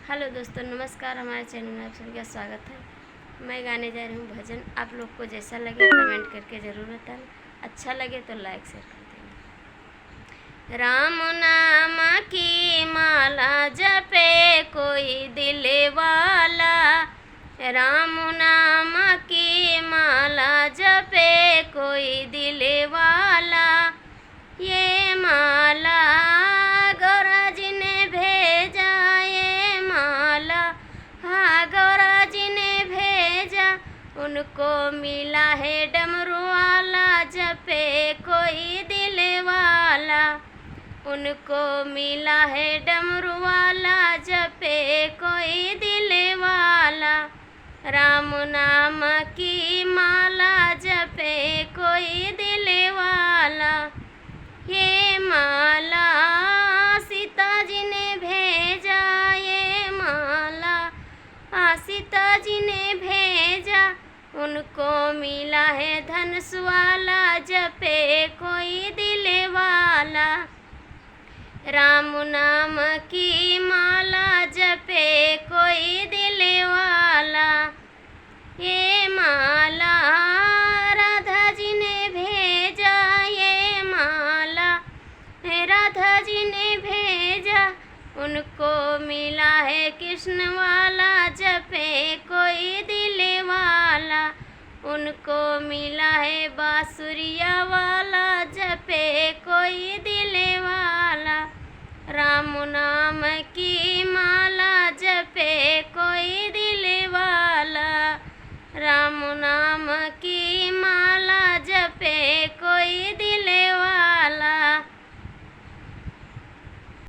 Hello दोस्तों, नमस्कार। हमारे चैनल में आप सभी का स्वागत है। मैं गाने जा रही हूँ भजन। आप लोग को जैसा लगे कमेंट करके ज़रूर बताना। अच्छा लगे तो लाइक शेयर कर देना। राम नाम की माला जपे कोई दिल वाला, राम नाम की माला जपे कोई दिल वाला। ये माला गौरा जी ने भेजा, ये माला हाँ गौरा जी ने भेजा। उनको मिला है डमरू वाला, जपे कोई दिल वाला। उनको मिला है डमरू वाला, जपे कोई दिल वाला। राम नाम की माला जपे कोई दिल वाला। ये माला सीता जी ने भेजा, ये माला सीता जी ने भेजा। उनको मिला है धनुष वाला, जपे कोई दिल वाला। राम नाम की माला जपे कोई दिल वाला। ये माला राधा जी ने भेजा, ये माला राधा जी ने भेजा। उनको मिला है कृष्ण वाला, जपे कोई दिल वाला। उनको मिला है बांसुरिया वाला, जपे कोई दिल वाला। राम नाम की माला जपे कोई दिल वाला। राम नाम की माला जपे कोई